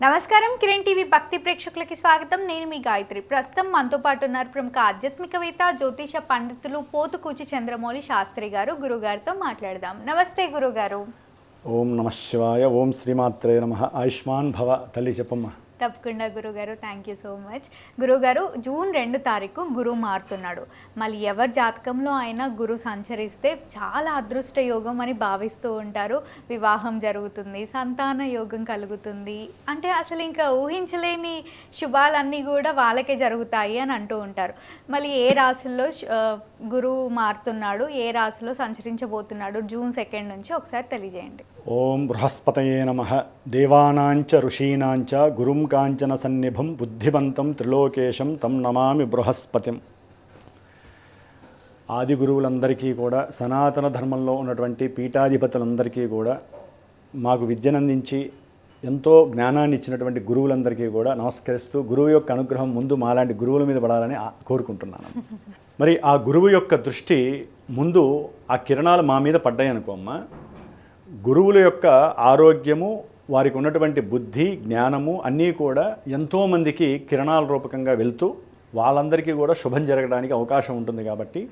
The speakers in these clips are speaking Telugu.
నమస్కారం కిరణ్ టీవీ భక్తి ప్రేక్షకులకి స్వాగతం. నేను మీ గాయత్రి. ప్రస్తుతం మనతో పాటు ఉన్నారు ప్రముఖ ఆధ్యాత్మికవేత్త జ్యోతిష పండితులు పోతుకూచి చంద్రమౌళి శాస్త్రి గారు. గురుగారితో మాట్లాడదాం. నమస్తే గురుగారు. ఓం నమః శివాయ. ఓం శ్రీమాత్రే నమః. ఆయుష్మాన్ భవ. తల్లి చెప్పమ్మా. తప్పకుండా గురుగారు, థ్యాంక్ యూ సో మచ్. గురుగారు, జూన్ 2 తారీఖు గురువు మారుతున్నాడు. మళ్ళీ ఎవరి జాతకంలో అయినా గురువు సంచరిస్తే చాలా అదృష్ట యోగం అని భావిస్తూ ఉంటారు. వివాహం జరుగుతుంది, సంతాన యోగం కలుగుతుంది, అంటే అసలు ఇంకా ఊహించలేని శుభాలన్నీ కూడా వాళ్ళకే జరుగుతాయి అని అంటూ ఉంటారు. మళ్ళీ ఏ రాశుల్లో గురువు మారుతున్నాడు, ఏ రాశిలో సంచరించబోతున్నాడు జూన్ 2 నుంచి ఒకసారి తెలియజేయండి. ఓం బృహస్పతయే నమః. దేవానాంచ ఋషీనాంచ గురుం కాంచన సన్నిభం బుద్ధిమంతం త్రిలోకేశం తం నమామి బృహస్పతిం. ఆది గురువులందరికీ కూడా, సనాతన ధర్మంలో ఉన్నటువంటి పీఠాధిపతులందరికీ కూడా, మాకు విద్యనందించి ఎంతో జ్ఞానాన్ని ఇచ్చినటువంటి గురువులందరికీ కూడా నమస్కరిస్తూ, గురువు యొక్క అనుగ్రహం ముందు మాలాంటి గురువుల మీద పడాలని కోరుకుంటున్నాను. మరి ఆ గురువు యొక్క దృష్టి ముందు ఆ కిరణాలు మా మీద పడ్డాయి అనుకోమ్మా. గురువుల యొక్క ఆరోగ్యము, వారికి ఉన్నటువంటి బుద్ధి జ్ఞానము అన్నీ కూడా ఎంతోమందికి కిరణాల రూపకంగా వెళ్తూ వాళ్ళందరికీ కూడా శుభం జరగడానికి అవకాశం ఉంటుంది. కాబట్టి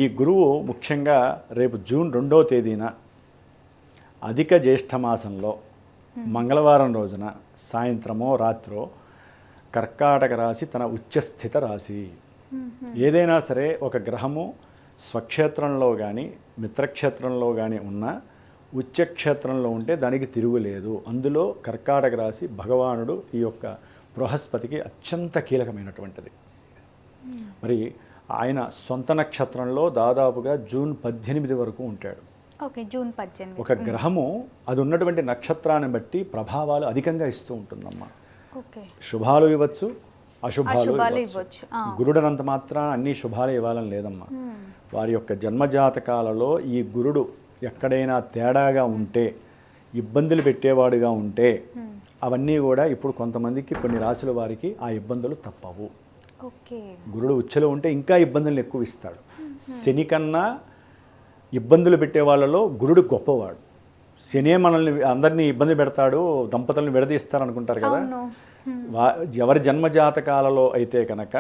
ఈ గురువు ముఖ్యంగా రేపు జూన్ 2వ తేదీన అధిక జ్యేష్ఠ మాసంలో మంగళవారం రోజున సాయంత్రమో రాత్రో కర్కాటక రాశి తన ఉచ్చస్థిత రాశి. ఏదైనా సరే ఒక గ్రహము స్వక్షేత్రంలో కానీ మిత్రక్షేత్రంలో కానీ ఉన్న ఉచ్చక్షేత్రంలో ఉంటే దానికి తిరుగులేదు. అందులో కర్కాటక రాశి భగవానుడు ఈ యొక్క బృహస్పతికి అత్యంత కీలకమైనటువంటిది. మరి ఆయన సొంత నక్షత్రంలో దాదాపుగా జూన్ 18 వరకు ఉంటాడు. జూన్ 18. ఒక గ్రహము అది ఉన్నటువంటి నక్షత్రాన్ని బట్టి ప్రభావాలు అధికంగా ఇస్తూ ఉంటుందమ్మా. శుభాలు ఇవ్వచ్చు, అశుభాలు ఇవ్వచ్చు. గురుడనంత మాత్రాన అన్ని శుభాలు ఇవ్వాలని లేదమ్మా. వారి యొక్క జన్మజాతకాలలో ఈ గురుడు ఎక్కడైనా తేడాగా ఉంటే, ఇబ్బందులు పెట్టేవాడుగా ఉంటే, అవన్నీ కూడా ఇప్పుడు కొంతమందికి కొన్ని రాశుల వారికి ఆ ఇబ్బందులు తప్పవు. గురుడు ఉచ్చలో ఉంటే ఇంకా ఇబ్బందులు ఎక్కువ ఇస్తాడు. శని కన్నా ఇబ్బందులు పెట్టే వాళ్ళలో గురుడు గొప్పవాడు. శనే మనల్ని అందరినీ ఇబ్బంది పెడతాడు, దంపతులను విడదీస్తారు అనుకుంటారు కదా. ఎవరి జన్మజాతకాలలో అయితే కనుక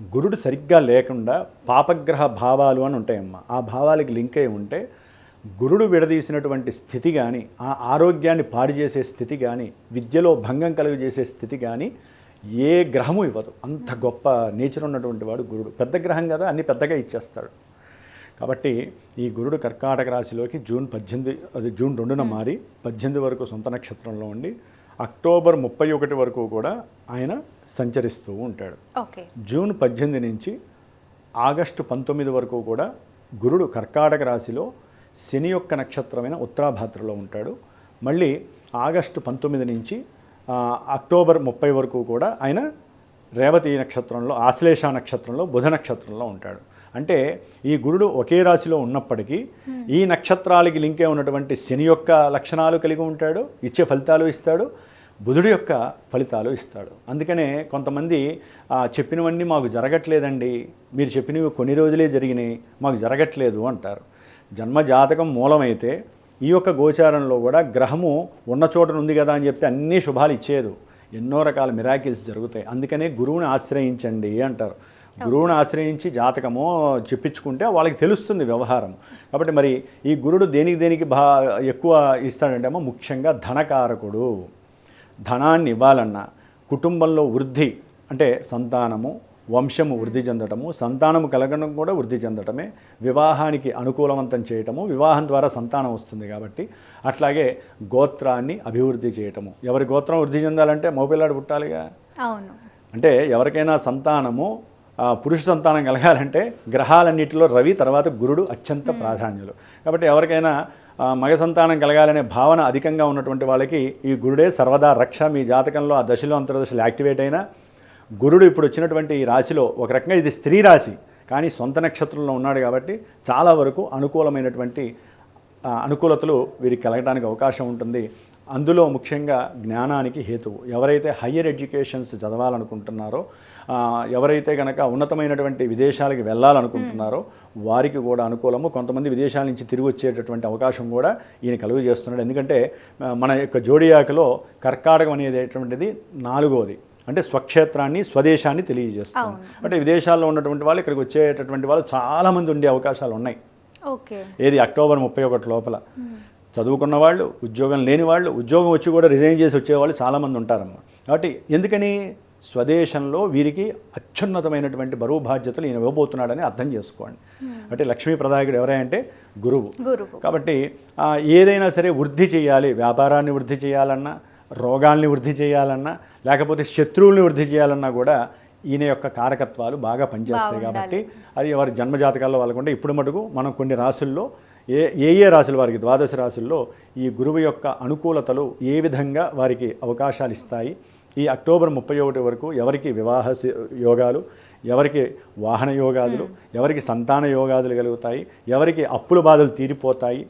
గురుడు సరిగ్గా లేకుండా పాపగ్రహ భావాలు అని ఉంటాయమ్మా. ఆ భావాలకి లింక్ అయి ఉంటే గురుడు విడదీసినటువంటి స్థితి కానీ, ఆ ఆరోగ్యాన్ని పాడు చేసే స్థితి కానీ, విద్యలో భంగం కలుగజేసే స్థితి కానీ ఏ గ్రహము ఇవ్వదు. అంత గొప్ప నేచర్ ఉన్నటువంటి వాడు గురుడు. పెద్ద గ్రహం కదా, అన్ని పెద్దగా ఇచ్చేస్తాడు. కాబట్టి ఈ గురుడు కర్కాటక రాశిలోకి జూన్ 2న మారి 18 వరకు సొంత నక్షత్రంలో ఉండి అక్టోబర్ 31 వరకు కూడా ఆయన సంచరిస్తూ ఉంటాడు. జూన్ 18 నుంచి ఆగస్టు 19 వరకు కూడా గురుడు కర్కాటక రాశిలో శని యొక్క నక్షత్రమైన ఉత్తరాభాద్రలో ఉంటాడు. మళ్ళీ ఆగస్టు 19 నుంచి అక్టోబర్ 30 వరకు కూడా ఆయన రేవతి నక్షత్రంలో, ఆశ్లేష నక్షత్రంలో, బుధ నక్షత్రంలో ఉంటాడు. అంటే ఈ గురుడు ఒకే రాశిలో ఉన్నప్పటికీ ఈ నక్షత్రాలకి లింకే ఉన్నటువంటి శని యొక్క లక్షణాలు కలిగి ఉంటాడు, ఇచ్చే ఫలితాలు ఇస్తాడు, బుధుడి యొక్క ఫలితాలు ఇస్తాడు. అందుకనే కొంతమంది చెప్పినవన్నీ మాకు జరగట్లేదండి, మీరు చెప్పినవి కొన్ని రోజులే జరిగినాయి, మాకు జరగట్లేదు అంటారు. జన్మజాతకం మూలమైతే ఈ యొక్క గోచారంలో కూడా గ్రహము ఉన్న చోట ఉంది కదా అని చెప్తే అన్నీ శుభాలు ఇచ్చేదు. ఎన్నో రకాల మిరాకిల్స్ జరుగుతాయి. అందుకనే గురువుని ఆశ్రయించండి అంటారు. గురువుని ఆశ్రయించి జాతకమో చెప్పించుకుంటే వాళ్ళకి తెలుస్తుంది వ్యవహారం. కాబట్టి మరి ఈ గురుడు దేనికి ఎక్కువ ఇస్తాడంటే అమ్మా, ముఖ్యంగా ధనకారకుడు. ధనాన్ని ఇవ్వాలన్నా, కుటుంబంలో వృద్ధి అంటే సంతానము, వంశము వృద్ధి చెందటము, సంతానము కలగడం కూడా వృద్ధి చెందటమే, వివాహానికి అనుకూలవంతం చేయటము, వివాహం ద్వారా సంతానం వస్తుంది కాబట్టి, అట్లాగే గోత్రాన్ని అభివృద్ధి చేయటము. ఎవరి గోత్రం వృద్ధి చెందాలంటే మగపిల్లాడు పుట్టాలిగా. అవును. అంటే ఎవరికైనా సంతానము, పురుష సంతానం కలగాలంటే గ్రహాలన్నిటిలో రవి తర్వాత గురుడు అత్యంత ప్రాధాన్యులు. కాబట్టి ఎవరికైనా మగ సంతానం కలగాలనే భావన అధికంగా ఉన్నటువంటి వాళ్ళకి ఈ గురుడే సర్వదా రక్ష. మీ జాతకంలో ఆ దశలో అంతర్దశలు యాక్టివేట్ అయినా గురుడు ఇప్పుడు వచ్చినటువంటి ఈ రాశిలో ఒక రకంగా ఇది స్త్రీ రాశి, కానీ సొంత నక్షత్రంలో ఉన్నాడు కాబట్టి చాలా వరకు అనుకూలమైనటువంటి అనుకూలతలు వీరికి కలగడానికి అవకాశం ఉంటుంది. అందులో ముఖ్యంగా జ్ఞానానికి హేతువు. ఎవరైతే హయ్యర్ ఎడ్యుకేషన్స్ చదవాలనుకుంటున్నారో ఎవరైతే కనుక ఉన్నతమైనటువంటి విదేశాలకి వెళ్ళాలనుకుంటున్నారో వారికి కూడా అనుకూలము. కొంతమంది విదేశాల నుంచి తిరిగి వచ్చేటటువంటి అవకాశం కూడా ఈయన కలుగు చేస్తున్నాడు. ఎందుకంటే మన యొక్క జోడియాకలో కర్కాటకం అనేటటువంటిది 4వది, అంటే స్వక్షేత్రాన్ని స్వదేశాన్ని తెలియజేస్తుంది. అంటే విదేశాల్లో ఉన్నటువంటి వాళ్ళు ఇక్కడికి వచ్చేటటువంటి వాళ్ళు చాలామంది ఉండే అవకాశాలు ఉన్నాయి. ఏది అక్టోబర్ 31 లోపల చదువుకున్న వాళ్ళు, ఉద్యోగం లేని వాళ్ళు, ఉద్యోగం వచ్చి కూడా రిజైన్ చేసి వచ్చేవాళ్ళు చాలామంది ఉంటారమ్మా. కాబట్టి ఎందుకని స్వదేశంలో వీరికి అత్యున్నతమైనటువంటి బరువు బాధ్యతలు ఈయన ఇవ్వబోతున్నాడని అర్థం చేసుకోండి. అంటే లక్ష్మీ ప్రదాయకుడు ఎవరంటే గురువు. కాబట్టి ఏదైనా సరే వృద్ధి చేయాలి, వ్యాపారాన్ని వృద్ధి చేయాలన్నా, రోగాల్ని వృద్ధి చేయాలన్నా, లేకపోతే శత్రువుల్ని వృద్ధి చేయాలన్నా కూడా ఈయన యొక్క కారకత్వాలు బాగా పనిచేస్తాయి. కాబట్టి అది వారి జన్మజాతకాల్లో వాళ్ళకుంటే ఇప్పుడు మటుకు మనం కొన్ని రాసుల్లో ఏ రాశుల వారికి 12 రాశుల్లో ఈ గురువు యొక్క అనుకూలతలు ఏ విధంగా వారికి అవకాశాలు ఇస్తాయి, ఈ అక్టోబర్ 31 వరకు ఎవరికి వివాహ యోగాలు, ఎవరికి వాహన యోగాదులు, ఎవరికి సంతాన యోగాదులు కలుగుతాయి, ఎవరికి అప్పుల బాధలు తీరిపోతాయి,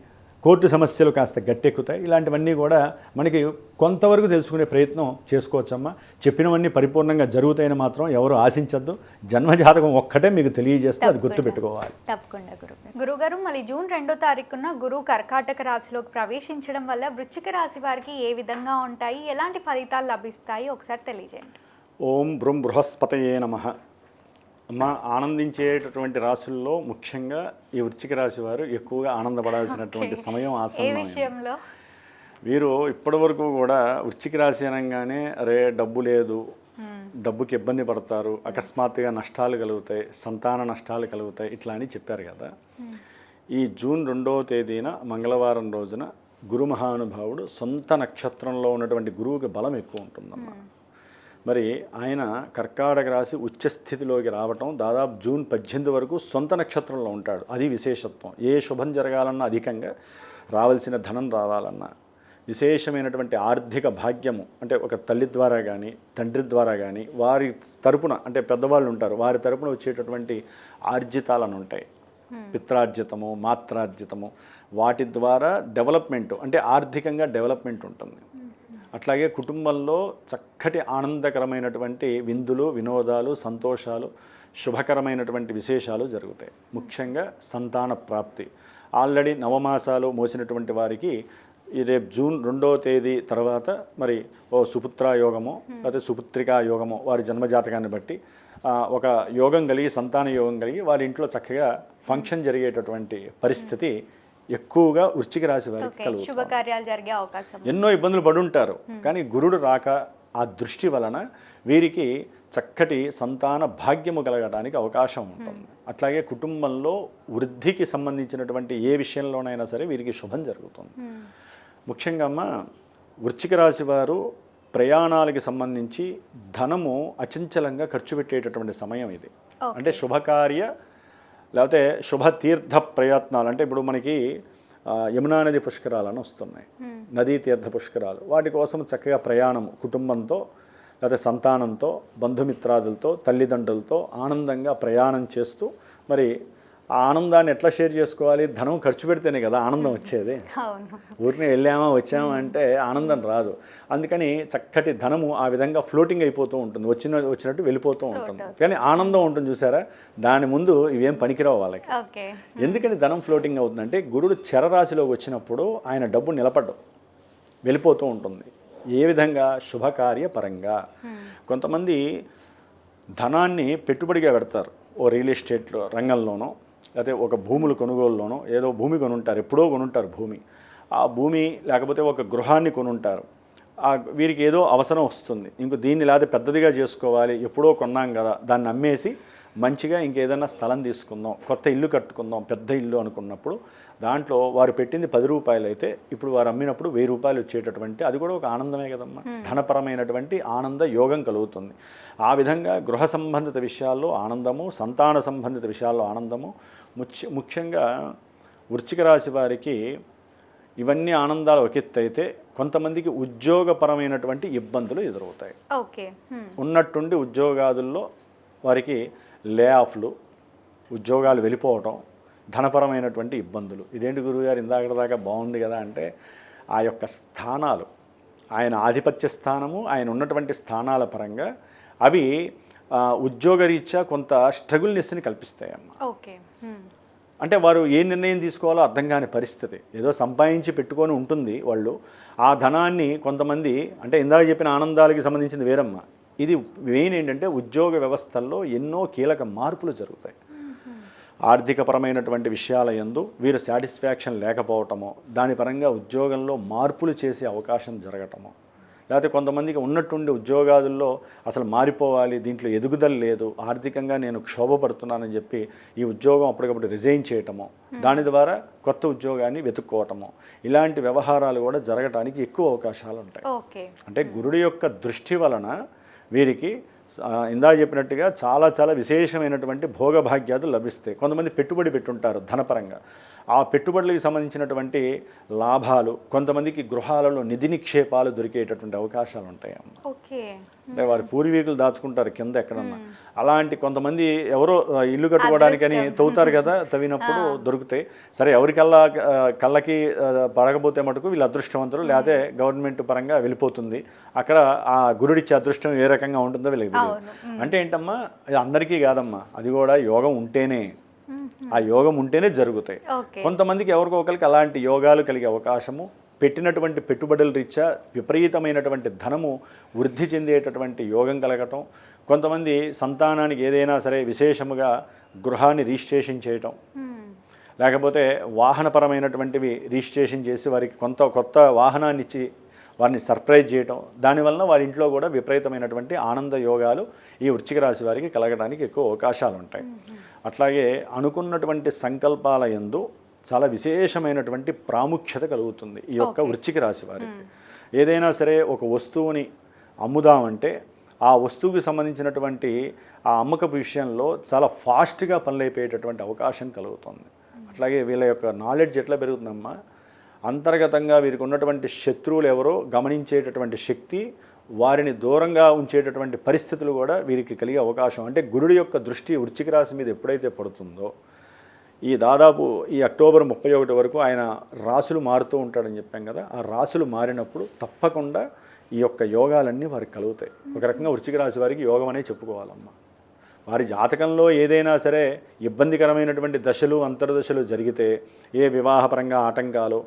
కోర్టు సమస్యలు కాస్త గట్టెక్కుతాయి, ఇలాంటివన్నీ కూడా మనకి కొంతవరకు తెలుసుకునే ప్రయత్నం చేసుకోవచ్చమ్మా. చెప్పినవన్నీ పరిపూర్ణంగా జరుగుతాయని మాత్రం ఎవరు ఆశించద్దు. జన్మజాతకం ఒక్కటే మీకు తెలియజేస్తే అది గుర్తుపెట్టుకోవాలి. తప్పకుండా గురుగారు. మళ్ళీ జూన్ 2వ తారీఖున గురువు కర్కాటక రాశిలోకి ప్రవేశించడం వల్ల వృశ్చిక రాశి వారికి ఏ విధంగా ఉంటాయి, ఎలాంటి ఫలితాలు లభిస్తాయి ఒకసారి తెలియజేయండి. ఓం బృం బృహస్పతయే నమః. అమ్మ, ఆనందించేటటువంటి రాశుల్లో ముఖ్యంగా ఈ వృశ్చిక రాశి వారు ఎక్కువగా ఆనందపడాల్సినటువంటి సమయం ఆసన్నమైంది. వీరు ఇప్పటివరకు కూడా వృశ్చిక రాశి అనగానే అరే డబ్బు లేదు, డబ్బుకి ఇబ్బంది పడతారు, అకస్మాత్తుగా నష్టాలు కలుగుతాయి, సంతాన నష్టాలు కలుగుతాయి, ఇట్లా అని చెప్పారు కదా. ఈ జూన్ 2వ తేదీన మంగళవారం రోజున గురు మహానుభావుడు సొంత నక్షత్రంలో ఉన్నటువంటి గురువుకి బలం ఎక్కువ ఉంటుందమ్మా. మరి ఆయన కర్కాటక రాశి ఉచ్చస్థితిలోకి రావటం దాదాపు జూన్ 18 వరకు సొంత నక్షత్రంలో ఉంటాడు. అది విశేషత్వం. ఏ శుభం జరగాలన్నా, అధికంగా రావాల్సిన ధనం రావాలన్నా, విశేషమైనటువంటి ఆర్థిక భాగ్యము అంటే ఒక తల్లి ద్వారా కానీ తండ్రి ద్వారా కానీ వారి తరపున అంటే పెద్దవాళ్ళు ఉంటారు, వారి తరపున వచ్చేటటువంటి ఆర్జితాలను ఉంటాయి. పిత్రార్జితము, మాత్రార్జితము, వాటి ద్వారా డెవలప్మెంట్ అంటే ఆర్థికంగా డెవలప్మెంట్ ఉంటుంది. అట్లాగే కుటుంబంలో చక్కటి ఆనందకరమైనటువంటి విందులు, వినోదాలు, సంతోషాలు, శుభకరమైనటువంటి విశేషాలు జరుగుతాయి. ముఖ్యంగా సంతాన ప్రాప్తి. ఆల్రెడీ నవమాసాలు మోసినటువంటి వారికి ఈ రేపు జూన్ 2వ తేదీ తర్వాత మరి సుపుత్ర యోగమో లేకపోతే సుపుత్రికా యోగమో వారి జన్మజాతకాన్ని బట్టి ఒక యోగం కలిగి, సంతాన యోగం కలిగి వారి ఇంట్లో చక్కగా ఫంక్షన్ జరిగేటటువంటి పరిస్థితి ఎక్కువగా వృశ్చిక రాశి వారికి కలుగుతుంది. శుభకార్యాలు జరిగే అవకాశం. ఎన్నో ఇబ్బందులు పడుంటారు, కానీ గురుడు రాక ఆ దృష్టి వలన వీరికి చక్కటి సంతాన భాగ్యము కలగడానికి అవకాశం ఉంటుంది. అట్లాగే కుటుంబంలో వృద్ధికి సంబంధించినటువంటి ఏ విషయంలోనైనా సరే వీరికి శుభం జరుగుతుంది. ముఖ్యంగా అమ్మ, వృశ్చిక రాశి వారు ప్రయాణాలకి సంబంధించి ధనము అచంచలంగా ఖర్చు పెట్టేటటువంటి సమయం ఇది. అంటే శుభకార్య లేకపోతే శుభతీర్థ ప్రయత్నాలు అంటే ఇప్పుడు మనకి యమునా నది పుష్కరాలను వస్తున్నాయి, నదీ తీర్థ పుష్కరాలు. వాటి కోసం చక్కగా ప్రయాణం కుటుంబంతో లేకపోతే సంతానంతో, బంధుమిత్రాదులతో, తల్లిదండ్రులతో ఆనందంగా ప్రయాణం చేస్తూ మరి ఆ ఆనందాన్ని ఎట్లా షేర్ చేసుకోవాలి? ధనం ఖర్చు పెడితేనే కదా ఆనందం వచ్చేది. ఊరిని వెళ్ళామా వచ్చామా అంటే ఆనందం రాదు. అందుకని చక్కటి ధనము ఆ విధంగా ఫ్లోటింగ్ అయిపోతూ ఉంటుంది, వచ్చినట్టు వెళ్ళిపోతూ ఉంటుంది. కానీ ఆనందం ఉంటుంది చూసారా, దాని ముందు ఇవేం పనికిరావు వాళ్ళకి. ఎందుకని ధనం ఫ్లోటింగ్ అవుతుందంటే గురుడు చరరాశిలోకి వచ్చినప్పుడు ఆయన డబ్బు నిలబడ్డం వెళ్ళిపోతూ ఉంటుంది. ఏ విధంగా? శుభకార్య పరంగా. కొంతమంది ధనాన్ని పెట్టుబడిగా పెడతారు, ఓ రియల్ ఎస్టేట్ రంగంలోనో లేకపోతే ఒక భూముల కొనుగోలులోనో ఏదో భూమి కొనుంటారు, ఎప్పుడో కొనుంటారు భూమి. ఆ భూమి లేకపోతే ఒక గృహాన్ని కొనుంటారు. వీరికి ఏదో అవసరం వస్తుంది, ఇంక దీన్ని లేకపోతే పెద్దదిగా చేసుకోవాలి, ఎప్పుడో కొన్నాం కదా, దాన్ని అమ్మేసి మంచిగా ఇంకేదైనా స్థలం తీసుకుందాం, కొత్త ఇల్లు కట్టుకుందాం, పెద్ద ఇల్లు అనుకున్నప్పుడు దాంట్లో వారు పెట్టింది 10 రూపాయలు అయితే ఇప్పుడు వారు అమ్మినప్పుడు 1000 రూపాయలు వచ్చేటటువంటి అది కూడా ఒక ఆనందమే కదమ్మా. ధనపరమైనటువంటి ఆనంద యోగం కలుగుతుంది. ఆ విధంగా గృహ సంబంధిత విషయాల్లో ఆనందము, సంతాన సంబంధిత విషయాల్లో ఆనందము. ముఖ్యంగా వృశ్చిక రాశి వారికి ఇవన్నీ ఆనందాలు ఒక ఎత్తు అయితే కొంతమందికి ఉద్యోగపరమైనటువంటి ఇబ్బందులు ఎదురవుతాయి. ఉన్నట్టుండి ఉద్యోగాదుల్లో వారికి లే ఆఫ్లు, ఉద్యోగాలు వెళ్ళిపోవటం, ధనపరమైనటువంటి ఇబ్బందులు. ఇదేంటి గురువుగారు ఇందాక దాకా బాగుంది కదా అంటే ఆ యొక్క స్థానాలు, ఆయన ఆధిపత్య స్థానము, ఆయన ఉన్నటువంటి స్థానాల పరంగా అవి ఉద్యోగరీత్యా కొంత స్ట్రగుల్నెస్ని కల్పిస్తాయమ్మా. ఓకే. అంటే వారు ఏ నిర్ణయం తీసుకోవాలో అర్థం కాని పరిస్థితి, ఏదో సంపాదించి పెట్టుకొని ఉంటుంది వాళ్ళు. ఆ ధనాన్ని కొంతమంది, అంటే ఇందాక చెప్పిన ఆనందాలకి సంబంధించింది వేరమ్మా, ఇది మెయిన్ ఏంటంటే ఉద్యోగ వ్యవస్థల్లో ఎన్నో కీలక మార్పులు జరుగుతాయి. ఆర్థికపరమైనటువంటి విషయాల యందు వీరు సాటిస్ఫాక్షన్ లేకపోవటమో, దాని పరంగా ఉద్యోగంలో మార్పులు చేసే అవకాశం జరగటమో, లేకపోతే కొంతమందికి ఉన్నట్టుండి ఉద్యోగాదుల్లో అసలు మారిపోవాలి, దీంట్లో ఎదుగుదల లేదు, ఆర్థికంగా నేను క్షోభపడుతున్నానని చెప్పి ఈ ఉద్యోగం అప్పటికప్పుడు రిజైన్ చేయటమో, దాని ద్వారా కొత్త ఉద్యోగాన్ని వెతుక్కోవటమో, ఇలాంటి వ్యవహారాలు కూడా జరగటానికి ఎక్కువ అవకాశాలు ఉంటాయి. అంటే గురుడి యొక్క దృష్టి వలన వీరికి ఇందాక చెప్పినట్టుగా చాలా చాలా విశేషమైనటువంటి భోగభాగ్యాలు లభిస్తాయి. కొంతమంది పెట్టుబడి పెట్టుంటారు ధనపరంగా, ఆ పెట్టుబడులకు సంబంధించినటువంటి లాభాలు, కొంతమందికి గృహాలలో నిధి నిక్షేపాలు దొరికేటటువంటి అవకాశాలు ఉంటాయి. అంటే వారి పూర్వీకులు దాచుకుంటారు కింద ఎక్కడన్నా, అలాంటి కొంతమంది ఎవరో ఇల్లు కట్టుకోవడానికని తవ్వుతారు కదా, తవ్వినప్పుడు దొరుకుతాయి. సరే, ఎవరికల్లా కళ్ళకి పడకపోతే మటుకు వీళ్ళు అదృష్టవంతులు, లేకపోతే గవర్నమెంట్ పరంగా వెళ్ళిపోతుంది. అక్కడ ఆ గురుడిచ్చే అదృష్టం ఏ రకంగా ఉంటుందో వీళ్ళకి తెలియదు. అంటే ఏంటమ్మా, అందరికీ కాదమ్మా, అది కూడా యోగం ఉంటేనే, ఆ యోగం ఉంటేనే జరుగుతాయి. కొంతమందికి ఎవరికో ఒకరికి అలాంటి యోగాలు కలిగే అవకాశము, పెట్టినటువంటి పెట్టుబడుల రీత్యా విపరీతమైనటువంటి ధనము వృద్ధి చెందేటటువంటి యోగం కలగటం, కొంతమంది సంతానానికి ఏదైనా సరే విశేషముగా గృహాన్ని రిజిస్ట్రేషన్ చేయటం, లేకపోతే వాహనపరమైనటువంటివి రిజిస్ట్రేషన్ చేసి వారికి కొత్త వాహనాన్ని ఇచ్చి వారిని సర్ప్రైజ్ చేయటం, దానివల్ల వారి ఇంట్లో కూడా విపరీతమైనటువంటి ఆనంద యోగాలు ఈ వృశ్చిక రాశి వారికి కలగడానికి ఎక్కువ అవకాశాలు ఉంటాయి. అట్లాగే అనుకున్నటువంటి సంకల్పాల యందు చాలా విశేషమైనటువంటి ప్రాముఖ్యత కలుగుతుంది ఈ యొక్క వృశ్చిక రాశి వారికి. ఏదైనా సరే ఒక వస్తువుని అమ్ముదామంటే ఆ వస్తువుకి సంబంధించినటువంటి ఆ అమ్మకపు విషయంలో చాలా ఫాస్ట్గా పనులైపోయేటటువంటి అవకాశం కలుగుతుంది. అట్లాగే వీళ్ళ యొక్క నాలెడ్జ్ ఎట్లా పెరుగుతుందమ్మా, అంతర్గతంగా వీరికి ఉన్నటువంటి శత్రువులు ఎవరో గమనించేటటువంటి శక్తి, వారిని దూరంగా ఉంచేటటువంటి పరిస్థితులు కూడా వీరికి కలిగే అవకాశం. అంటే గురుడి యొక్క దృష్టి వృశ్చిక రాశి మీద ఎప్పుడైతే పడుతుందో, ఈ దాదాపు ఈ అక్టోబర్ 31 వరకు ఆయన రాశులు మారుతూ ఉంటాడని చెప్పాం కదా, ఆ రాశులు మారినప్పుడు తప్పకుండా ఈ యొక్క యోగాలన్నీ వారికి కలుగుతాయి. ఒక రకంగా వృశ్చిక రాశి వారికి యోగం అనే చెప్పుకోవాలమ్మా. వారి జాతకంలో ఏదైనా సరే ఇబ్బందికరమైనటువంటి దశలు అంతర్దశలు జరిగితే, ఏ వివాహపరంగా ఆటంకాలు,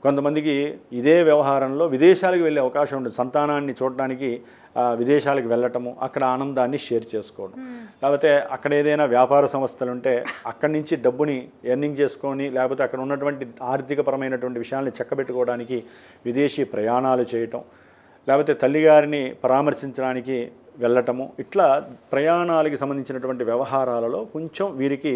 కొంతమందికి ఇదే వ్యవహారంలో విదేశాలకు వెళ్ళే అవకాశం ఉంటుంది. సంతానాన్ని చూడడానికి విదేశాలకు వెళ్ళటము, అక్కడ ఆనందాన్ని షేర్ చేసుకోవడం, లేకపోతే అక్కడ ఏదైనా వ్యాపార సంస్థలు ఉంటే అక్కడి నుంచి డబ్బుని ఎర్నింగ్ చేసుకొని, లేకపోతే అక్కడ ఉన్నటువంటి ఆర్థికపరమైనటువంటి విషయాల్ని చక్కబెట్టుకోవడానికి విదేశీ ప్రయాణాలు చేయటం, లేకపోతే తల్లిగారిని పరామర్శించడానికి వెళ్ళటము, ఇట్లా ప్రయాణాలకి సంబంధించినటువంటి వ్యవహారాలలో కొంచెం వీరికి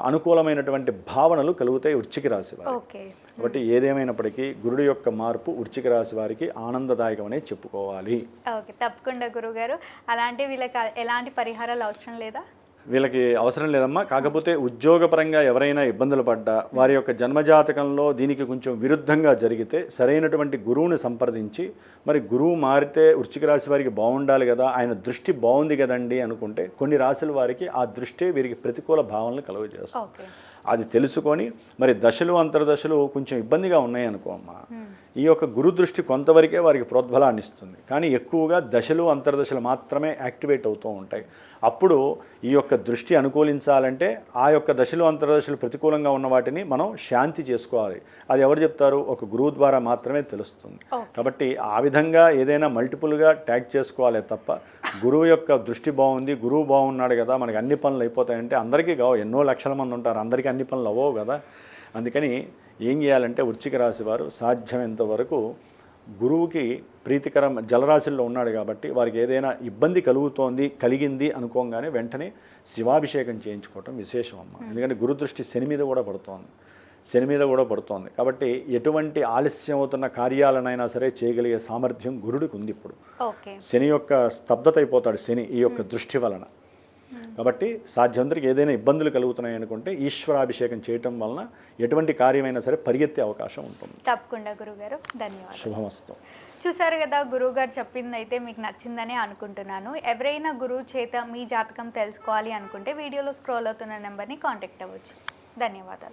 అనుకూలమైనటువంటి భావనలు కలుగుతాయి వృశ్చిక రాశి వారికి. కాబట్టి ఏదేమైనప్పటికీ గురుడు యొక్క మార్పు వృశ్చిక రాశి వారికి ఆనందదాయకమనే చెప్పుకోవాలి. ఓకే, తప్పకుండా గురుగారు. అలాంటి వీళ్ళకి ఎలాంటి పరిహారాలు అవసరం లేదా? వీళ్ళకి అవసరం లేదమ్మా. కాకపోతే ఉద్యోగపరంగా ఎవరైనా ఇబ్బందులు పడ్డా, వారి యొక్క జన్మజాతకంలో దీనికి కొంచెం విరుద్ధంగా జరిగితే సరైనటువంటి గురువుని సంప్రదించి, మరి గురువు మారితే వృశ్చిక రాశి వారికి బాగుండాలి కదా, ఆయన దృష్టి బాగుంది కదండి అనుకుంటే, కొన్ని రాశుల వారికి ఆ దృష్టి వీరికి ప్రతికూల భావనలు కలుగజేస్తుంది. అది తెలుసుకొని మరి దశలు అంతర్దశలు కొంచెం ఇబ్బందిగా ఉన్నాయనుకో అమ్మా, ఈ యొక్క గురు దృష్టి కొంతవరకే వారికి ప్రోద్బలాన్ని ఇస్తుంది. కానీ ఎక్కువగా దశలు అంతర్దశలు మాత్రమే యాక్టివేట్ అవుతూ ఉంటాయి. అప్పుడు ఈ యొక్క దృష్టి అనుకూలించాలంటే ఆ యొక్క దశలు అంతర్దశలు ప్రతికూలంగా ఉన్న వాటిని మనం శాంతి చేసుకోవాలి. అది ఎవరు చెప్తారు? ఒక గురువు ద్వారా మాత్రమే తెలుస్తుంది. కాబట్టి ఆ విధంగా ఏదైనా మల్టిపుల్గా ట్యాగ్ చేసుకోవాలి తప్ప, గురువు యొక్క దృష్టి బాగుంది, గురువు బాగున్నాడు కదా మనకి అన్ని పనులు అయిపోతాయంటే అందరికీ కావు. ఎన్నో లక్షల మంది ఉంటారు, అందరికీ అన్ని పనులు అవ్వవు కదా. అందుకని ఏం చేయాలంటే వృశ్చిక రాశి వారు సాధ్యమైనంత వరకు గురువుకి ప్రీతికరం, జలరాశుల్లో ఉన్నాడు కాబట్టి వారికి ఏదైనా ఇబ్బంది కలిగింది అనుకోగానే వెంటనే శివాభిషేకం చేయించుకోవటం విశేషం అమ్మ. ఎందుకంటే గురు దృష్టి శని మీద కూడా పడుతోంది. కాబట్టి ఎటువంటి ఆలస్యం అవుతున్న కార్యాలనైనా సరే చేయగలిగే సామర్థ్యం గురుడికి ఉంది. ఇప్పుడు శని యొక్క స్తబ్దత అయిపోతాడు శని ఈ యొక్క దృష్టి వలన. కాబట్టి సాధ్యమంతరికి ఏదైనా ఇబ్బందులు కలుగుతున్నాయి అనుకుంటే ఈశ్వరాభిషేకం చేయటం వలన ఎటువంటి కార్యమైనా సరే పరిగెత్తే అవకాశం ఉంటుంది. తప్పకుండా గురుగారు, ధన్యవాదాలు. శుభమస్తు. చూసారు కదా, గురువుగారు చెప్పింది అయితే మీకు నచ్చిందని అనుకుంటున్నాను. ఎవరైనా గురువు చేత మీ జాతకం తెలుసుకోవాలి అనుకుంటే వీడియోలో స్క్రోల్ అవుతున్న నెంబర్ని కాంటాక్ట్ అవ్వచ్చు. ధన్యవాదాలు.